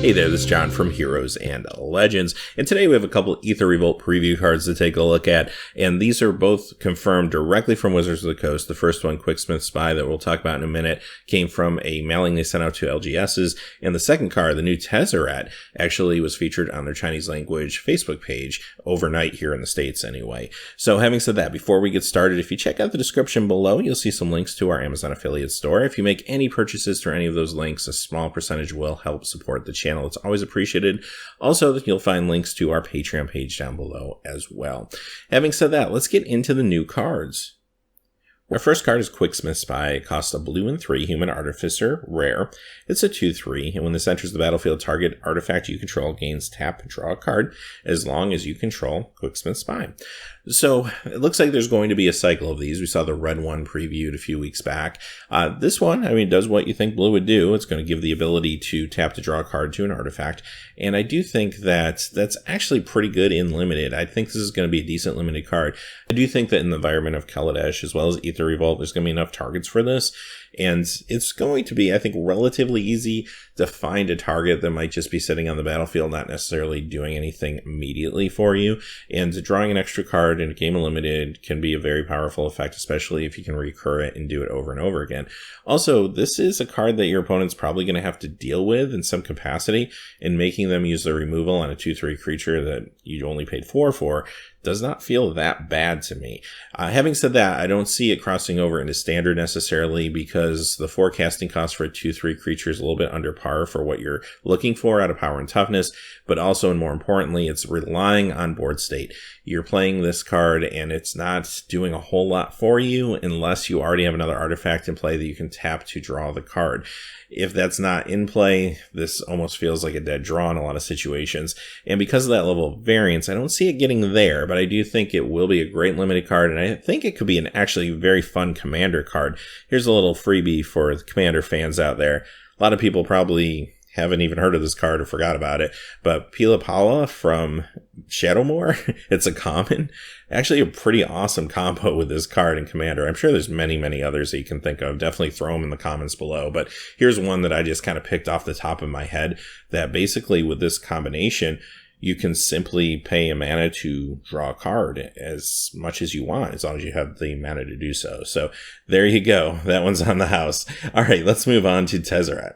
Hey there, this is John from Heroes and Legends, and today we have a couple Aether Revolt preview cards to take a look at, and these are both confirmed directly from Wizards of the Coast. The first one, Quicksmith Spy, that we'll talk about in a minute, came from a mailing they sent out to LGSs, and the second card, the new Tezzeret, actually was featured on their Chinese language Facebook page overnight here in the States anyway. So having said that, before we get started, if you check out the description below, you'll see some links to our Amazon affiliate store. If you make any purchases through any of those links, a small percentage will help support the channel. It's always appreciated. Also, you'll find links to our Patreon page down below as well. Having said that, let's get into the new cards. Our first card is Quicksmith Spy. It costs a blue and 3, Human Artificer, rare. It's a 2/3, and when this enters the battlefield, target artifact you control gains tap, draw a card, as long as you control Quicksmith Spy. So, it looks like there's going to be a cycle of these. We saw the red one previewed a few weeks back. This one, does what you think blue would do. It's going to give the ability to tap to draw a card to an artifact, and I do think that that's actually pretty good in limited. I think this is going to be a decent limited card. I do think that in the environment of Kaladesh, as well as Aether Revolt, there's going to be enough targets for this, and it's going to be, I think, relatively easy to find a target that might just be sitting on the battlefield, not necessarily doing anything immediately for you, and drawing an extra card in a game of limited can be a very powerful effect, especially if you can recur it and do it over and over again. Also, this is a card that your opponent's probably going to have to deal with in some capacity, and making them use the removal on a 2/3 creature that you only paid 4 for does not feel that bad to me. Having said that, I don't see it crossing over into standard necessarily, because the forecasting cost for a 2/3 creature is a little bit under par for what you're looking for out of power and toughness, but also, and more importantly, it's relying on board state. You're playing this card and it's not doing a whole lot for you unless you already have another artifact in play that you can tap to draw the card. If that's not in play, this almost feels like a dead draw in a lot of situations. And because of that level of variance, I don't see it getting there, but I do think it will be a great limited card, and I think it could be an actually very fun commander card. Here's a little freebie for the commander fans out there. A lot of people probably haven't even heard of this card or forgot about it, but Pilapala from Shadowmoor, it's a common. Actually a pretty awesome combo with this card in Commander. I'm sure there's many others that you can think of. Definitely throw them in the comments below, but here's one that I just kind of picked off the top of my head, that basically with this combination, you can simply pay a mana to draw a card as much as you want, as long as you have the mana to do so. So there you go. That one's on the house. All right, let's move on to Tezzeret.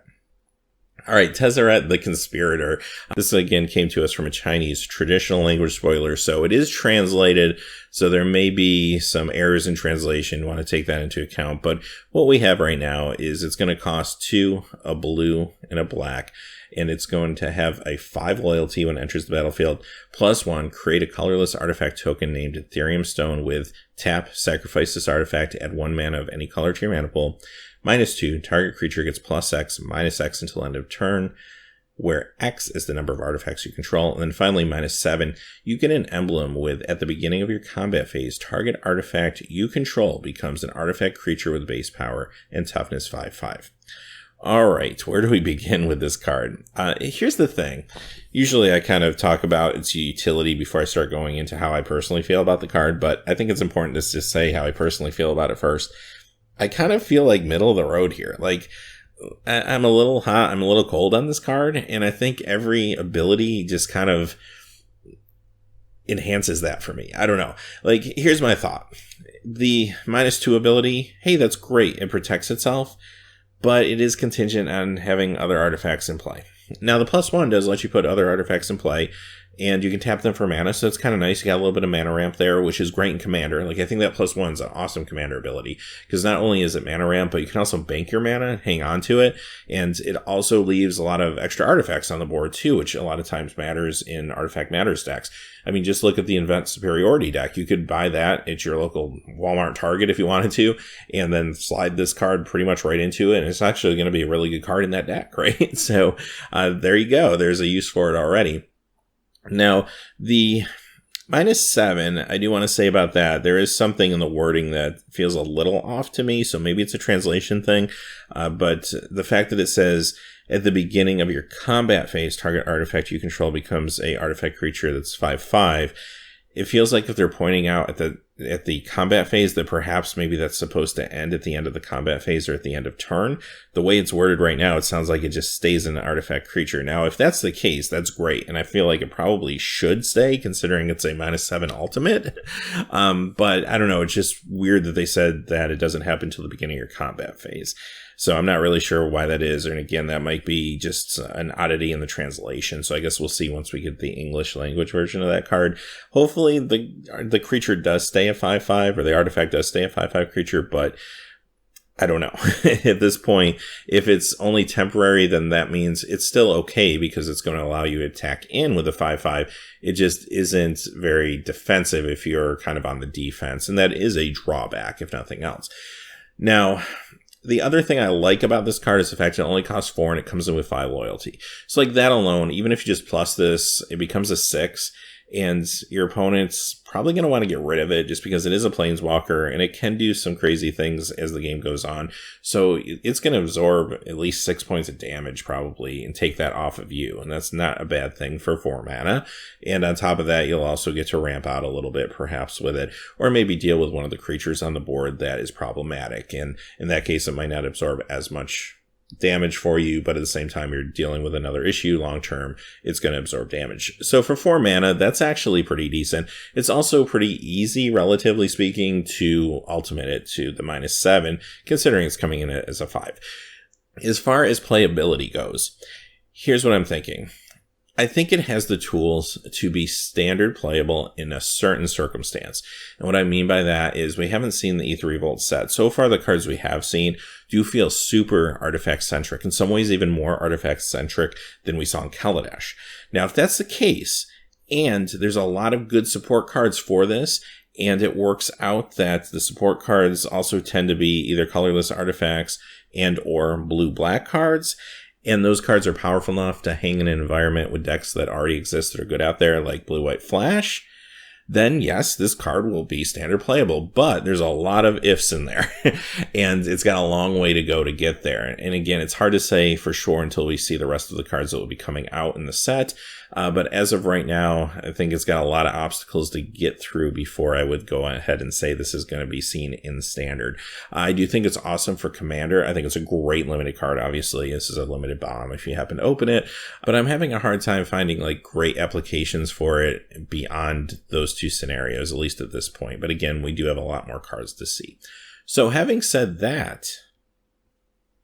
All right, Tezzeret the Conspirator. This again came to us from a Chinese traditional language spoiler, so it is translated, so there may be some errors in translation. You want to take that into account, but what we have right now is it's going to cost 2, a blue and a black, and it's going to have a 5 loyalty when it enters the battlefield, +1, create a colorless artifact token named Ethereum Stone with tap, sacrifice this artifact, add 1 mana of any color to your mana pool. -2, target creature gets +X, -X until end of turn, where X is the number of artifacts you control. And then finally, -7, you get an emblem with, at the beginning of your combat phase, target artifact you control becomes an artifact creature with base power and toughness 5/5. All right, where do we begin with this card? Here's the thing. Usually I kind of talk about its utility before I start going into how I personally feel about the card, but I think it's important to just say how I personally feel about it first. I kind of feel like middle of the road here. Like, I'm a little hot, I'm a little cold on this card, and I think every ability just kind of enhances that for me. I don't know. Like, here's my thought. The -2 ability, hey, that's great. It protects itself, but it is contingent on having other artifacts in play. Now, the +1 does let you put other artifacts in play, and you can tap them for mana, so it's kind of nice. You got a little bit of mana ramp there, which is great in Commander. Like, I think that +1 is an awesome Commander ability, because not only is it mana ramp, but you can also bank your mana, hang on to it, and it also leaves a lot of extra artifacts on the board too, which a lot of times matters in Artifact Matters decks. I mean, just look at the Event Superiority deck. You could buy that at your local Walmart Target if you wanted to, and then slide this card pretty much right into it, and it's actually going to be a really good card in that deck, right? So there you go. There's a use for it already. Now, the -7, I do want to say about that, there is something in the wording that feels a little off to me, so maybe it's a translation thing, but the fact that it says, at the beginning of your combat phase, target artifact you control becomes a artifact creature that's 5/5, it feels like if they're pointing out at the at the combat phase, that perhaps maybe that's supposed to end at the end of the combat phase or at the end of turn. The way it's worded right now, it sounds like it just stays an artifact creature. Now, if that's the case, that's great. And I feel like it probably should stay, considering it's a -7 ultimate. But I don't know. It's just weird that they said that it doesn't happen until the beginning of your combat phase. So I'm not really sure why that is. And again, that might be just an oddity in the translation. So I guess we'll see once we get the English language version of that card. Hopefully the creature does stay a 5/5, or the artifact does stay a 5/5 creature, but I don't know. At this point, if it's only temporary, then that means it's still okay because it's going to allow you to attack in with a 5/5. It just isn't very defensive if you're kind of on the defense. And that is a drawback, if nothing else. Now, the other thing I like about this card is the fact it only costs 4 and it comes in with 5 loyalty. So like that alone, even if you just plus this, it becomes a 6, and your opponent's probably going to want to get rid of it just because it is a planeswalker and it can do some crazy things as the game goes on. So it's going to absorb at least 6 points of damage probably and take that off of you. And that's not a bad thing for 4 mana. And on top of that, you'll also get to ramp out a little bit perhaps with it, or maybe deal with one of the creatures on the board that is problematic. And in that case, it might not absorb as much damage for you, but at the same time you're dealing with another issue long term, it's going to absorb damage. So for 4 mana, that's actually pretty decent. It's also pretty easy, relatively speaking, to ultimate it to the -7, considering it's coming in as a 5. As far as playability goes, here's what I'm thinking. I think it has the tools to be standard playable in a certain circumstance. And what I mean by that is we haven't seen the Aether Revolt set. So far, the cards we have seen do feel super artifact-centric, in some ways even more artifact-centric than we saw in Kaladesh. Now, if that's the case, and there's a lot of good support cards for this, and it works out that the support cards also tend to be either colorless artifacts and or blue-black cards, and those cards are powerful enough to hang in an environment with decks that already exist that are good out there, like Blue-White Flash, then yes, this card will be standard playable. But there's a lot of ifs in there, and it's got a long way to go to get there. And again, it's hard to say for sure until we see the rest of the cards that will be coming out in the set. But as of right now, I think it's got a lot of obstacles to get through before I would go ahead and say this is going to be seen in standard. I do think it's awesome for Commander. I think it's a great limited card. Obviously, this is a limited bomb if you happen to open it. But I'm having a hard time finding like great applications for it beyond those 2 scenarios, at least at this point. But again, we do have a lot more cards to see. So having said that,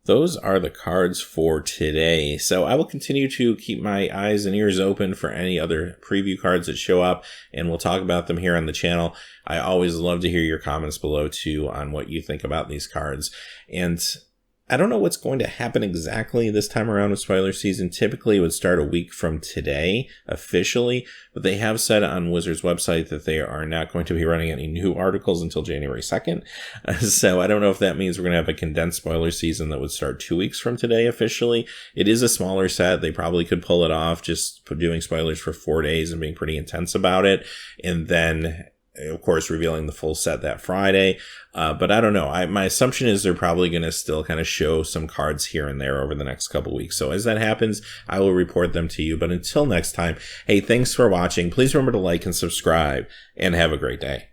those are the cards for today. So I will continue to keep my eyes and ears open for any other preview cards that show up, and we'll talk about them here on the channel. I always love to hear your comments below too on what you think about these cards. And I don't know what's going to happen exactly this time around with spoiler season. Typically it would start a week from today officially, but they have said on Wizards' website that they are not going to be running any new articles until January 2nd. So I don't know if that means we're going to have a condensed spoiler season that would start 2 weeks from today officially. It is a smaller set. They probably could pull it off, just doing spoilers for 4 days and being pretty intense about it. And then of course, revealing the full set that Friday. But I don't know. My assumption is they're probably going to still kind of show some cards here and there over the next couple weeks. So as that happens, I will report them to you. But until next time, hey, thanks for watching. Please remember to like and subscribe, and have a great day.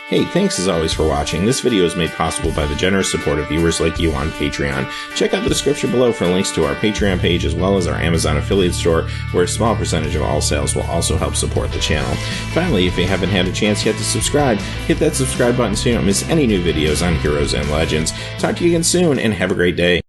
Hey, thanks as always for watching. This video is made possible by the generous support of viewers like you on Patreon. Check out the description below for links to our Patreon page as well as our Amazon affiliate store, where a small percentage of all sales will also help support the channel. Finally, if you haven't had a chance yet to subscribe, hit that subscribe button so you don't miss any new videos on Heroes and Legends. Talk to you again soon, and have a great day.